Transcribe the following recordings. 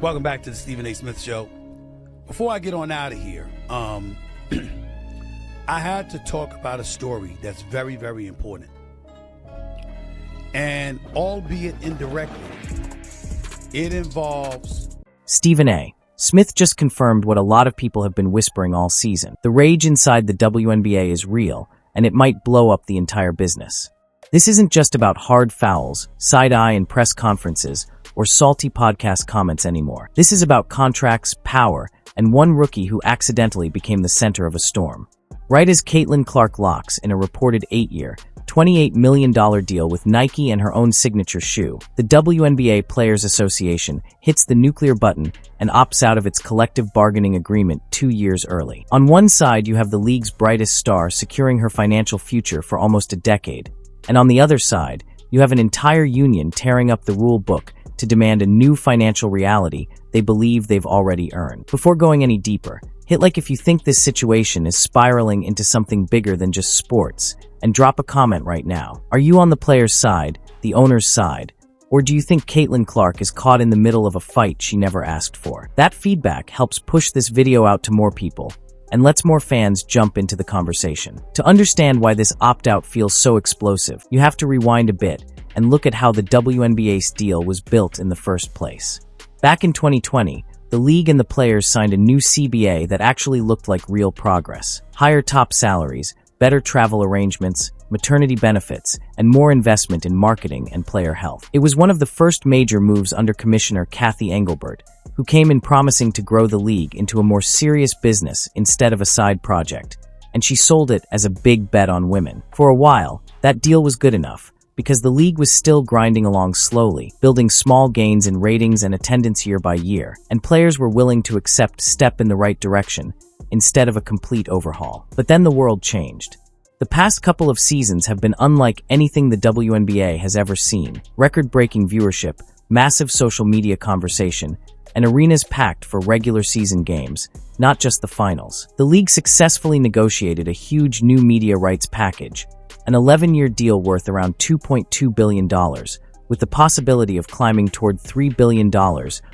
Welcome back to the Stephen A. Smith Show. Before I get on out of here, I had to talk about a story that's very, very important. And albeit indirectly, it involves... Stephen A. Smith just confirmed what a lot of people have been whispering all season. The rage inside the WNBA is real, and it might blow up the entire business. This isn't just about hard fouls, side-eye and press conferences, or salty podcast comments anymore. This is about contracts, power, and one rookie who accidentally became the center of a storm. Right as Caitlin Clark locks in a reported 8-year, $28 million deal with Nike and her own signature shoe, the WNBA Players Association hits the nuclear button and opts out of its collective bargaining agreement 2 years early. On one side, you have the league's brightest star securing her financial future for almost a decade, and on the other side, you have an entire union tearing up the rule book to demand a new financial reality they believe they've already earned. Before going any deeper, hit like if you think this situation is spiraling into something bigger than just sports, and drop a comment right now. Are you on the player's side, the owner's side, or do you think Caitlin Clark is caught in the middle of a fight she never asked for? That feedback helps push this video out to more people, and lets more fans jump into the conversation. To understand why this opt-out feels so explosive, you have to rewind a bit and look at how the WNBA's deal was built in the first place. Back in 2020, the league and the players signed a new CBA that actually looked like real progress. Higher top salaries, better travel arrangements, maternity benefits, and more investment in marketing and player health. It was one of the first major moves under Commissioner Kathy Engelbert, who came in promising to grow the league into a more serious business instead of a side project, and she sold it as a big bet on women. For a while, that deal was good enough, because the league was still grinding along slowly, building small gains in ratings and attendance year by year, and players were willing to accept step in the right direction instead of a complete overhaul. But then the world changed. The past couple of seasons have been unlike anything the WNBA has ever seen. Record-breaking viewership, massive social media conversation, and arenas packed for regular season games, not just the finals. The league successfully negotiated a huge new media rights package, an 11-year deal worth around $2.2 billion, with the possibility of climbing toward $3 billion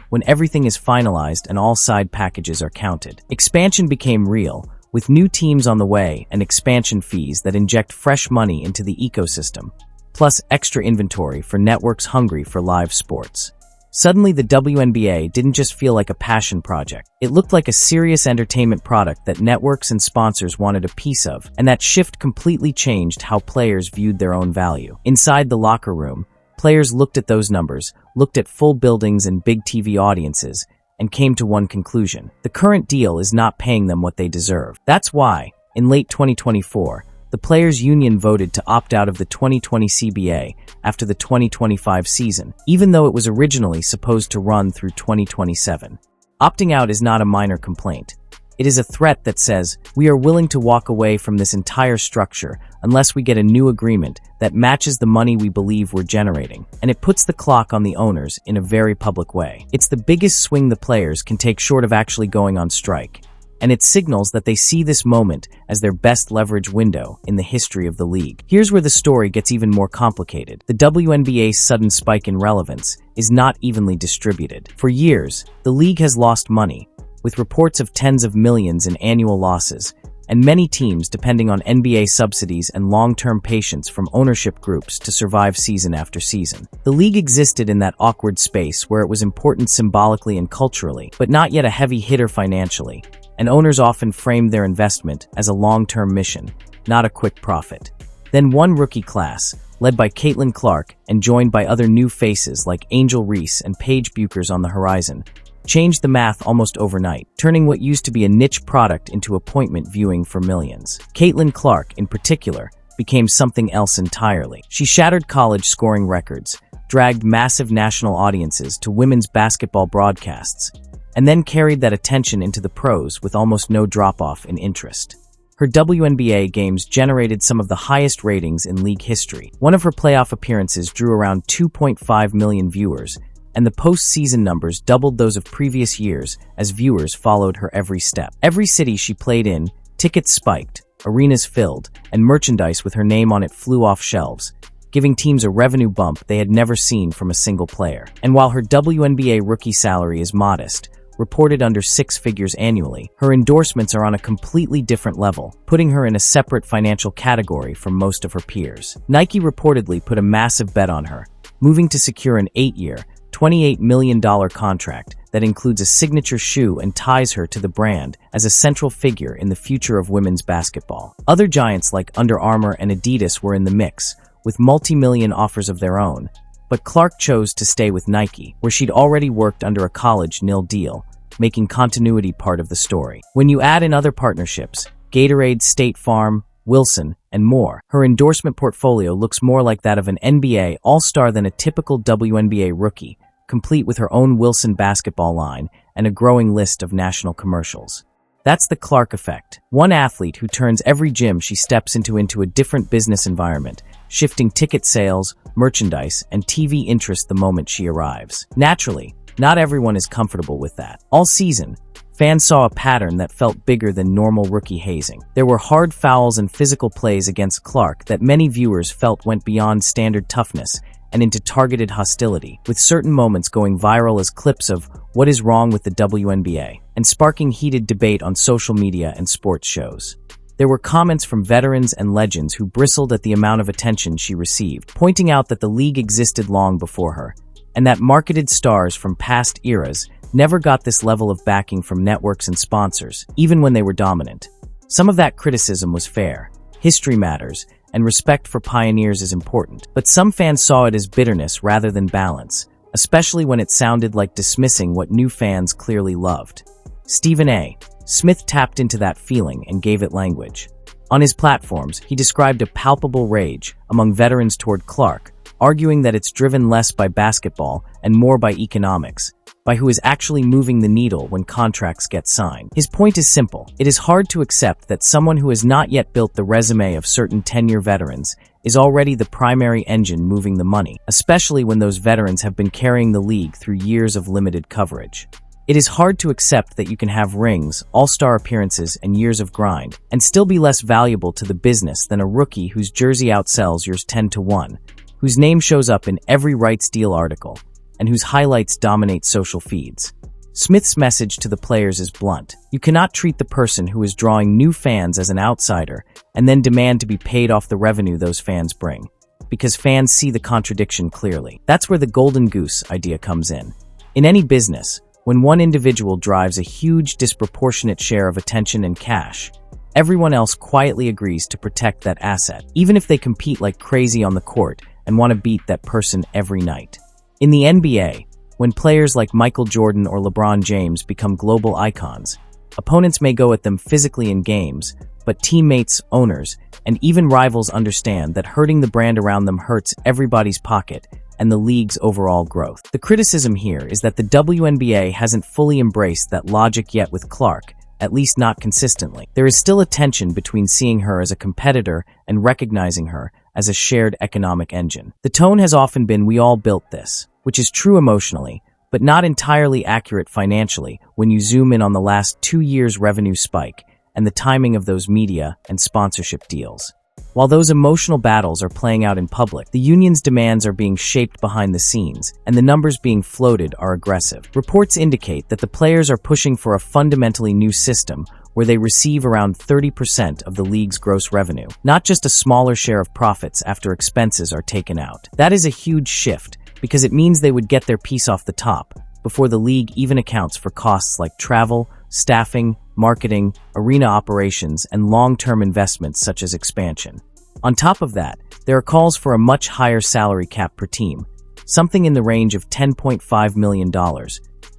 when everything is finalized and all side packages are counted. Expansion became real, with new teams on the way and expansion fees that inject fresh money into the ecosystem, plus extra inventory for networks hungry for live sports. Suddenly, the WNBA didn't just feel like a passion project. It looked like a serious entertainment product that networks and sponsors wanted a piece of, and that shift completely changed how players viewed their own value. Inside the locker room, players looked at those numbers, looked at full buildings and big TV audiences, and came to one conclusion. The current deal is not paying them what they deserve. That's why, in late 2024, the Players Union voted to opt out of the 2020 CBA after the 2025 season, even though it was originally supposed to run through 2027. Opting out is not a minor complaint. It is a threat that says, we are willing to walk away from this entire structure unless we get a new agreement that matches the money we believe we're generating. And it puts the clock on the owners in a very public way. It's the biggest swing the players can take short of actually going on strike. And it signals that they see this moment as their best leverage window in the history of the league. Here's where the story gets even more complicated. The WNBA's sudden spike in relevance is not evenly distributed. For years, the league has lost money, with reports of tens of millions in annual losses, and many teams depending on NBA subsidies and long-term patience from ownership groups to survive season after season. The league existed in that awkward space where it was important symbolically and culturally, but not yet a heavy hitter financially, and owners often framed their investment as a long-term mission, not a quick profit. Then one rookie class, led by Caitlin Clark and joined by other new faces like Angel Reese and Paige Buchers on the horizon, changed the math almost overnight, turning what used to be a niche product into appointment viewing for millions. Caitlin Clark, in particular, became something else entirely. She shattered college scoring records, dragged massive national audiences to women's basketball broadcasts, and then carried that attention into the pros with almost no drop-off in interest. Her WNBA games generated some of the highest ratings in league history. One of her playoff appearances drew around 2.5 million viewers, and the postseason numbers doubled those of previous years as viewers followed her every step. Every city she played in, tickets spiked, arenas filled, and merchandise with her name on it flew off shelves. giving teams a revenue bump they had never seen from a single player. And while her WNBA rookie salary is modest, reported under 6 figures annually, her endorsements are on a completely different level, putting her in a separate financial category from most of her peers. Nike reportedly put a massive bet on her, moving to secure an 8-year, $28 million contract that includes a signature shoe and ties her to the brand as a central figure in the future of women's basketball. Other giants like Under Armour and Adidas were in the mix, with multi-million offers of their own, but Clark chose to stay with Nike, where she'd already worked under a college nil deal, making continuity part of the story. When you add in other partnerships, Gatorade, State Farm, Wilson, and more, her endorsement portfolio looks more like that of an NBA All-Star than a typical WNBA rookie, complete with her own Wilson basketball line and a growing list of national commercials. That's the Clark effect. One athlete who turns every gym she steps into a different business environment, shifting ticket sales, merchandise, and TV interest the moment she arrives. Naturally, not everyone is comfortable with that. All season, fans saw a pattern that felt bigger than normal rookie hazing. There were hard fouls and physical plays against Clark that many viewers felt went beyond standard toughness and into targeted hostility, with certain moments going viral as clips of "What is wrong with the WNBA?" and sparking heated debate on social media and sports shows. There were comments from veterans and legends who bristled at the amount of attention she received, pointing out that the league existed long before her, and that marketed stars from past eras never got this level of backing from networks and sponsors, even when they were dominant. Some of that criticism was fair. History matters, and respect for pioneers is important. But some fans saw it as bitterness rather than balance, especially when it sounded like dismissing what new fans clearly loved. Stephen A. Smith tapped into that feeling and gave it language. On his platforms, he described a palpable rage among veterans toward Clark, arguing that it's driven less by basketball and more by economics, by who is actually moving the needle when contracts get signed. His point is simple. It is hard to accept that someone who has not yet built the resume of certain 10-year veterans is already the primary engine moving the money, especially when those veterans have been carrying the league through years of limited coverage. It is hard to accept that you can have rings, all-star appearances, and years of grind, and still be less valuable to the business than a rookie whose jersey outsells yours 10-1, whose name shows up in every rights deal article, and whose highlights dominate social feeds. Smith's message to the players is blunt. You cannot treat the person who is drawing new fans as an outsider and then demand to be paid off the revenue those fans bring, because fans see the contradiction clearly. That's where the golden goose idea comes in. In any business, when one individual drives a huge disproportionate share of attention and cash, everyone else quietly agrees to protect that asset, even if they compete like crazy on the court and want to beat that person every night. In the NBA, when players like Michael Jordan or LeBron James become global icons, opponents may go at them physically in games, but teammates, owners, and even rivals understand that hurting the brand around them hurts everybody's pocket and the league's overall growth. The criticism here is that the WNBA hasn't fully embraced that logic yet with Clark, at least not consistently. There is still a tension between seeing her as a competitor and recognizing her as a shared economic engine. The tone has often been "we all built this," which is true emotionally, but not entirely accurate financially when you zoom in on the last 2 years' revenue spike and the timing of those media and sponsorship deals. While those emotional battles are playing out in public, the union's demands are being shaped behind the scenes, and the numbers being floated are aggressive. Reports indicate that the players are pushing for a fundamentally new system where they receive around 30% of the league's gross revenue, not just a smaller share of profits after expenses are taken out. That is a huge shift, because it means they would get their piece off the top, before the league even accounts for costs like travel, staffing, marketing, arena operations, and long-term investments such as expansion. On top of that, there are calls for a much higher salary cap per team, something in the range of $10.5 million,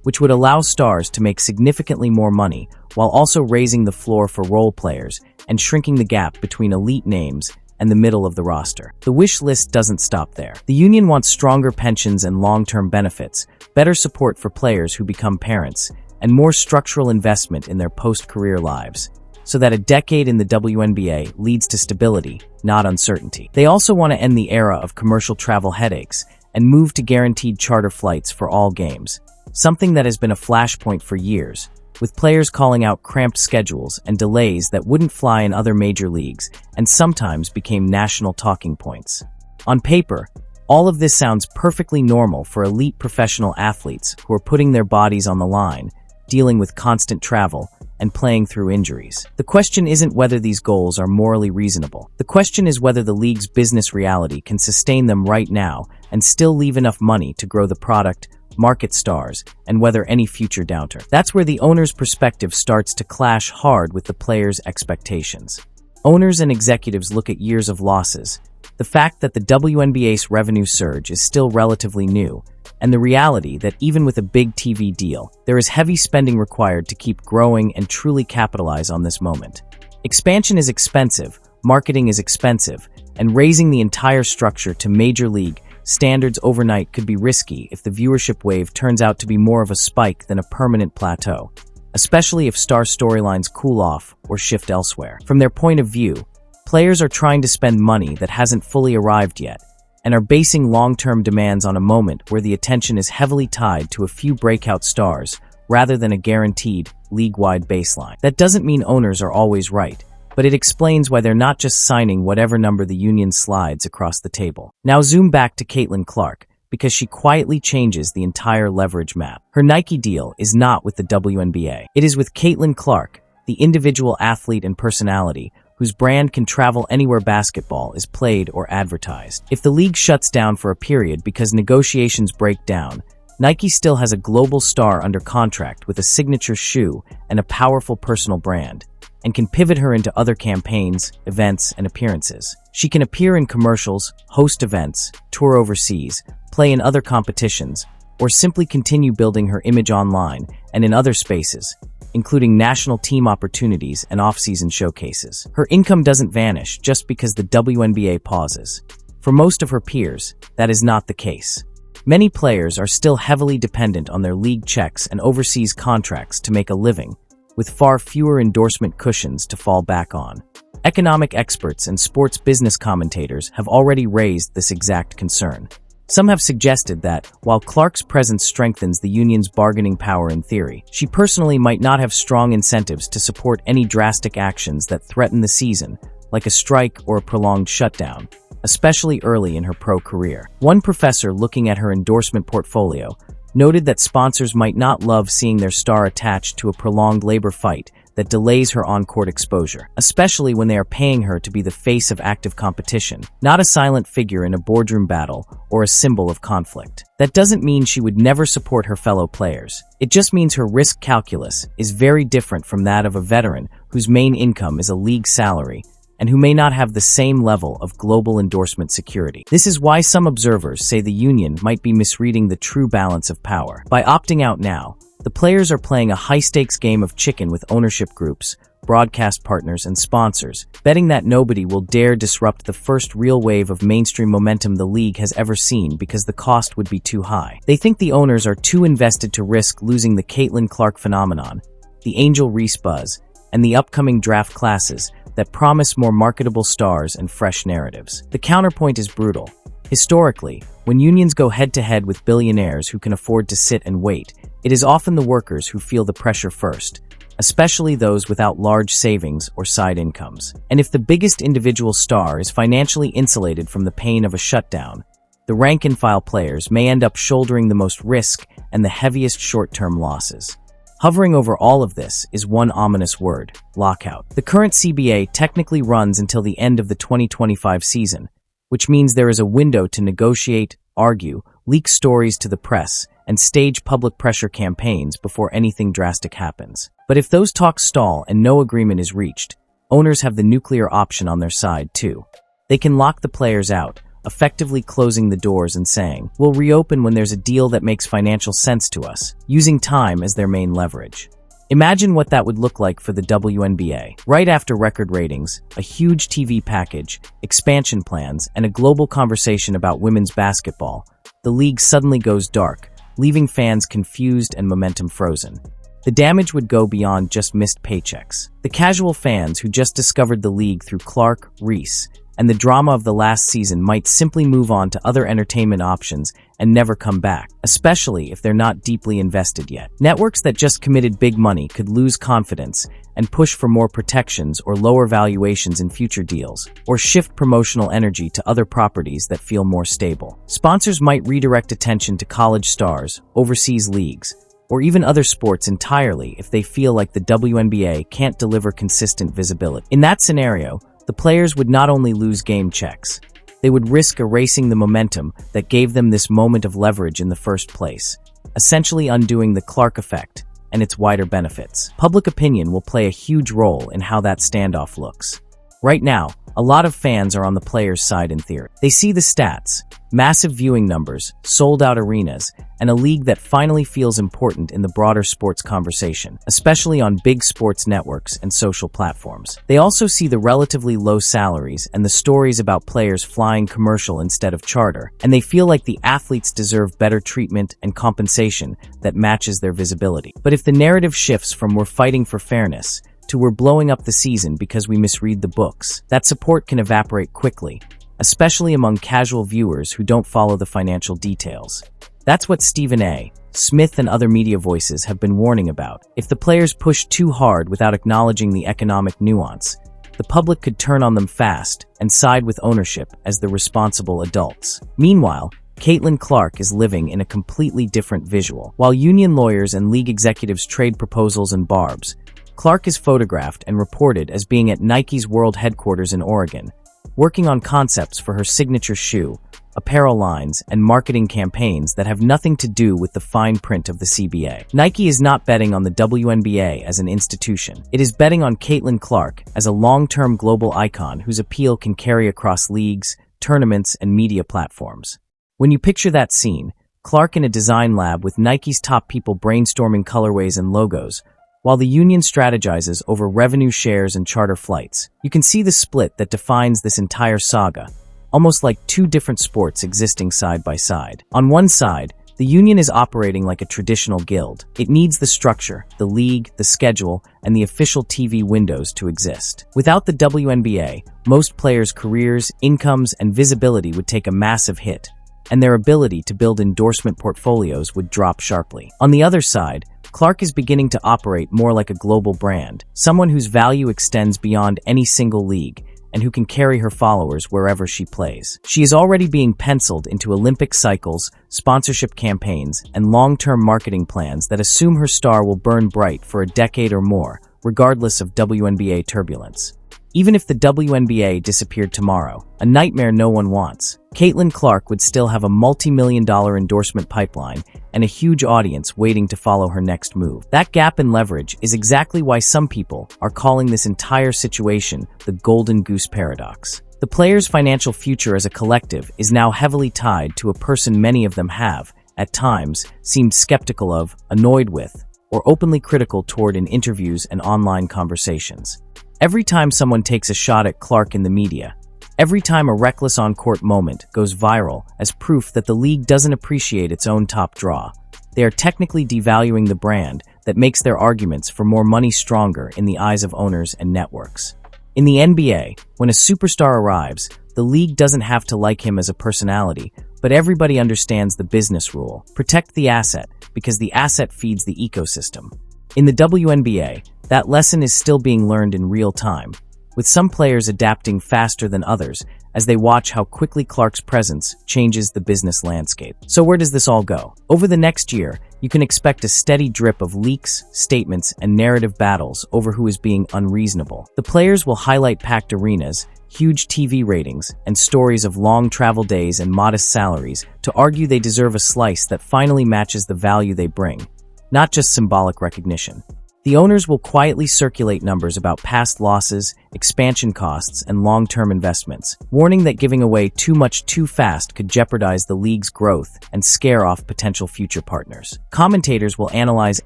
which would allow stars to make significantly more money while also raising the floor for role players and shrinking the gap between elite names and the middle of the roster. The wish list doesn't stop there. The union wants stronger pensions and long-term benefits, better support for players who become parents, and more structural investment in their post-career lives, so that a decade in the WNBA leads to stability, not uncertainty. They also want to end the era of commercial travel headaches and move to guaranteed charter flights for all games, something that has been a flashpoint for years, with players calling out cramped schedules and delays that wouldn't fly in other major leagues and sometimes became national talking points. On paper, all of this sounds perfectly normal for elite professional athletes who are putting their bodies on the line, dealing with constant travel, and playing through injuries. The question isn't whether these goals are morally reasonable. The question is whether the league's business reality can sustain them right now and still leave enough money to grow the product, market stars, and weather any future downturn. That's where the owner's perspective starts to clash hard with the players' expectations. Owners and executives look at years of losses, the fact that the WNBA's revenue surge is still relatively new, and the reality that even with a big TV deal, there is heavy spending required to keep growing and truly capitalize on this moment. Expansion is expensive, marketing is expensive, and raising the entire structure to major league standards overnight could be risky if the viewership wave turns out to be more of a spike than a permanent plateau, especially if star storylines cool off or shift elsewhere. From their point of view, players are trying to spend money that hasn't fully arrived yet, and are basing long-term demands on a moment where the attention is heavily tied to a few breakout stars rather than a guaranteed, league-wide baseline. That doesn't mean owners are always right, but it explains why they're not just signing whatever number the union slides across the table. Now zoom back to Caitlin Clark, because she quietly changes the entire leverage map. Her Nike deal is not with the WNBA. It is with Caitlin Clark, the individual athlete and personality whose brand can travel anywhere basketball is played or advertised. If the league shuts down for a period because negotiations break down, Nike still has a global star under contract with a signature shoe and a powerful personal brand, and can pivot her into other campaigns, events, and appearances. She can appear in commercials, host events, tour overseas, play in other competitions, or simply continue building her image online and in other spaces, including national team opportunities and off-season showcases. Her income doesn't vanish just because the WNBA pauses. For most of her peers, that is not the case. Many players are still heavily dependent on their league checks and overseas contracts to make a living, with far fewer endorsement cushions to fall back on. Economic experts and sports business commentators have already raised this exact concern. Some have suggested that, while Clark's presence strengthens the union's bargaining power in theory, she personally might not have strong incentives to support any drastic actions that threaten the season, like a strike or a prolonged shutdown, especially early in her pro career. One professor looking at her endorsement portfolio noted that sponsors might not love seeing their star attached to a prolonged labor fight that delays her on-court exposure, especially when they are paying her to be the face of active competition, not a silent figure in a boardroom battle or a symbol of conflict. That doesn't mean she would never support her fellow players. It just means her risk calculus is very different from that of a veteran whose main income is a league salary and who may not have the same level of global endorsement security. This is why some observers say the union might be misreading the true balance of power. By opting out now, the players are playing a high-stakes game of chicken with ownership groups, broadcast partners, and sponsors, betting that nobody will dare disrupt the first real wave of mainstream momentum the league has ever seen because the cost would be too high. They think the owners are too invested to risk losing the Caitlin Clark phenomenon, the Angel Reese buzz, and the upcoming draft classes that promise more marketable stars and fresh narratives. The counterpoint is brutal. Historically, when unions go head-to-head with billionaires who can afford to sit and wait, it is often the workers who feel the pressure first, especially those without large savings or side incomes. And if the biggest individual star is financially insulated from the pain of a shutdown, the rank-and-file players may end up shouldering the most risk and the heaviest short-term losses. Hovering over all of this is one ominous word: lockout. The current CBA technically runs until the end of the 2025 season, which means there is a window to negotiate, argue, leak stories to the press, and stage public pressure campaigns before anything drastic happens. But if those talks stall and no agreement is reached, owners have the nuclear option on their side too. They can lock the players out, effectively closing the doors and saying, "We'll reopen when there's a deal that makes financial sense to us," using time as their main leverage. Imagine what that would look like for the WNBA. Right after record ratings, a huge TV package, expansion plans, and a global conversation about women's basketball, the league suddenly goes dark, leaving fans confused and momentum frozen. The damage would go beyond just missed paychecks. The casual fans who just discovered the league through Clark, Reese, and the drama of the last season might simply move on to other entertainment options and never come back, especially if they're not deeply invested yet. Networks that just committed big money could lose confidence and push for more protections or lower valuations in future deals, or shift promotional energy to other properties that feel more stable. Sponsors might redirect attention to college stars, overseas leagues, or even other sports entirely if they feel like the WNBA can't deliver consistent visibility. In that scenario, the players would not only lose game checks, they would risk erasing the momentum that gave them this moment of leverage in the first place, essentially undoing the Clark effect and its wider benefits. Public opinion will play a huge role in how that standoff looks. Right now, a lot of fans are on the players' side in theory. They see the stats, massive viewing numbers, sold-out arenas, and a league that finally feels important in the broader sports conversation, especially on big sports networks and social platforms. They also see the relatively low salaries and the stories about players flying commercial instead of charter, and they feel like the athletes deserve better treatment and compensation that matches their visibility. But if the narrative shifts from "we're fighting for fairness" to "we're blowing up the season because we misread the books," that support can evaporate quickly, especially among casual viewers who don't follow the financial details. That's what Stephen A. Smith and other media voices have been warning about. If the players push too hard without acknowledging the economic nuance, the public could turn on them fast and side with ownership as the responsible adults. Meanwhile, Caitlin Clark is living in a completely different visual. While union lawyers and league executives trade proposals and barbs, Clark is photographed and reported as being at Nike's world headquarters in Oregon, working on concepts for her signature shoe, apparel lines, and marketing campaigns that have nothing to do with the fine print of the CBA. Nike is not betting on the WNBA as an institution. It is betting on Caitlin Clark as a long-term global icon whose appeal can carry across leagues, tournaments, and media platforms. When you picture that scene, Clark in a design lab with Nike's top people brainstorming colorways and logos, while the union strategizes over revenue shares and charter flights, you can see the split that defines this entire saga, almost like two different sports existing side by side. On one side, the union is operating like a traditional guild. It needs the structure, the league, the schedule, and the official TV windows to exist. Without the WNBA, most players' careers, incomes, and visibility would take a massive hit, and their ability to build endorsement portfolios would drop sharply. On the other side, Clark is beginning to operate more like a global brand, someone whose value extends beyond any single league and who can carry her followers wherever she plays. She is already being penciled into Olympic cycles, sponsorship campaigns, and long-term marketing plans that assume her star will burn bright for a decade or more, regardless of WNBA turbulence. Even if the WNBA disappeared tomorrow, a nightmare no one wants, Caitlin Clark would still have a multi-million-dollar endorsement pipeline and a huge audience waiting to follow her next move. That gap in leverage is exactly why some people are calling this entire situation the golden goose paradox. The players' financial future as a collective is now heavily tied to a person many of them have, at times, seemed skeptical of, annoyed with, or openly critical toward in interviews and online conversations. Every time someone takes a shot at Clark in the media, every time a reckless on-court moment goes viral as proof that the league doesn't appreciate its own top draw, they are technically devaluing the brand that makes their arguments for more money stronger in the eyes of owners and networks. In the NBA, when a superstar arrives, the league doesn't have to like him as a personality, but everybody understands the business rule: protect the asset, because the asset feeds the ecosystem. In the WNBA, that lesson is still being learned in real time, with some players adapting faster than others as they watch how quickly Clark's presence changes the business landscape. So where does this all go? Over the next year, you can expect a steady drip of leaks, statements, and narrative battles over who is being unreasonable. The players will highlight packed arenas, huge TV ratings, and stories of long travel days and modest salaries to argue they deserve a slice that finally matches the value they bring, not just symbolic recognition. The owners will quietly circulate numbers about past losses, expansion costs, and long-term investments, warning that giving away too much too fast could jeopardize the league's growth and scare off potential future partners. Commentators will analyze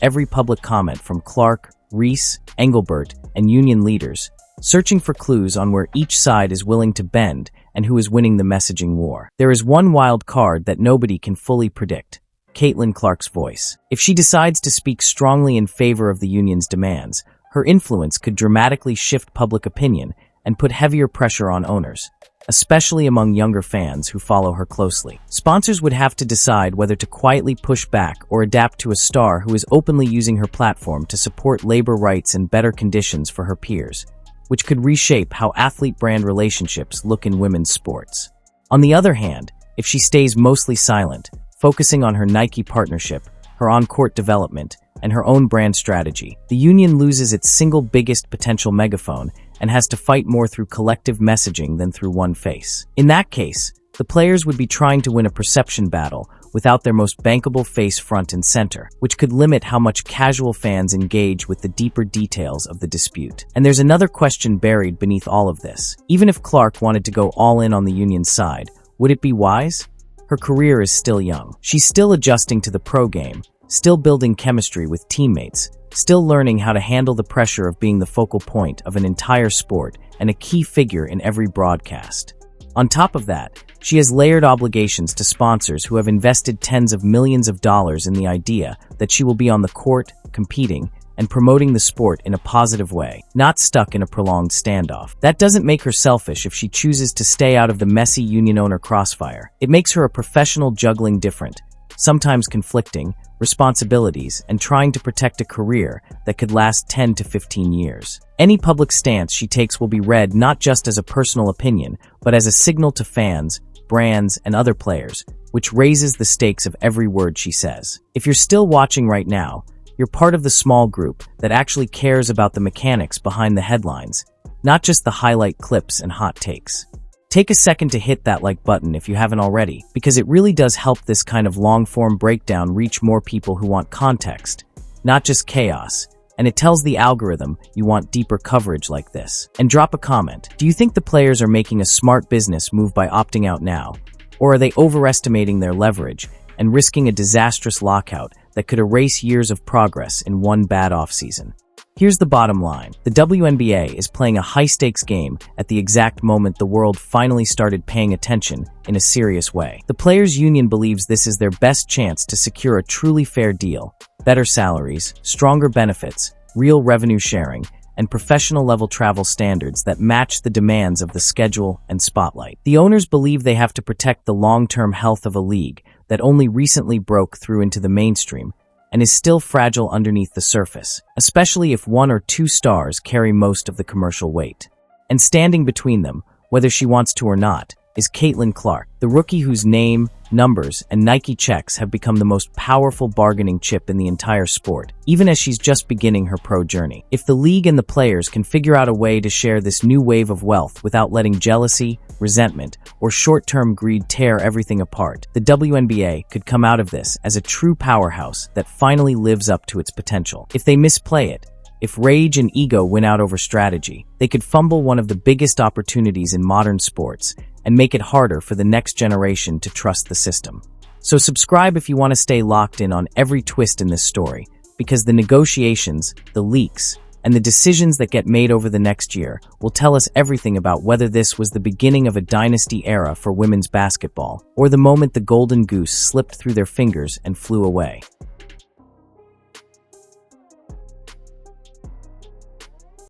every public comment from Clark, Reese, Engelbert, and union leaders, searching for clues on where each side is willing to bend and who is winning the messaging war. There is one wild card that nobody can fully predict: Caitlin Clark's voice. If she decides to speak strongly in favor of the union's demands, her influence could dramatically shift public opinion and put heavier pressure on owners. especially among younger fans who follow her closely. Sponsors would have to decide whether to quietly push back or adapt to a star who is openly using her platform to support labor rights and better conditions for her peers, which could reshape how athlete-brand relationships look in women's sports. On the other hand, if she stays mostly silent, focusing on her Nike partnership, her on-court development, and her own brand strategy, the union loses its single biggest potential megaphone and has to fight more through collective messaging than through one face. In that case, the players would be trying to win a perception battle without their most bankable face front and center, which could limit how much casual fans engage with the deeper details of the dispute. And there's another question buried beneath all of this. Even if Clark wanted to go all in on the union's side, would it be wise? Her career is still young. She's still adjusting to the pro game, still building chemistry with teammates, still learning how to handle the pressure of being the focal point of an entire sport and a key figure in every broadcast. On top of that, she has layered obligations to sponsors who have invested tens of millions of dollars in the idea that she will be on the court, competing, and promoting the sport in a positive way, not stuck in a prolonged standoff. That doesn't make her selfish if she chooses to stay out of the messy union owner crossfire. It makes her a professional juggling different, sometimes conflicting, responsibilities and trying to protect a career that could last 10 to 15 years. Any public stance she takes will be read not just as a personal opinion, but as a signal to fans, brands, and other players, which raises the stakes of every word she says. If you're still watching right now, you're part of the small group that actually cares about the mechanics behind the headlines, not just the highlight clips and hot takes. Take a second to hit that like button if you haven't already, because it really does help this kind of long-form breakdown reach more people who want context, not just chaos, and it tells the algorithm you want deeper coverage like this. And drop a comment. Do you think the players are making a smart business move by opting out now? Or are they overestimating their leverage and risking a disastrous lockout that could erase years of progress in one bad offseason? Here's the bottom line. The WNBA is playing a high-stakes game at the exact moment the world finally started paying attention in a serious way. The Players Union believes this is their best chance to secure a truly fair deal, better salaries, stronger benefits, real revenue sharing, and professional-level travel standards that match the demands of the schedule and spotlight. The owners believe they have to protect the long-term health of a league that only recently broke through into the mainstream and is still fragile underneath the surface, especially if one or two stars carry most of the commercial weight. And standing between them, whether she wants to or not, is Caitlin Clark, the rookie whose name, numbers, and Nike checks have become the most powerful bargaining chip in the entire sport, even as she's just beginning her pro journey. If the league and the players can figure out a way to share this new wave of wealth without letting jealousy, resentment, or short-term greed tear everything apart, the WNBA could come out of this as a true powerhouse that finally lives up to its potential. If they misplay it, if rage and ego win out over strategy, they could fumble one of the biggest opportunities in modern sports and make it harder for the next generation to trust the system. So subscribe if you want to stay locked in on every twist in this story, because the negotiations, the leaks, and the decisions that get made over the next year will tell us everything about whether this was the beginning of a dynasty era for women's basketball, or the moment the golden goose slipped through their fingers and flew away.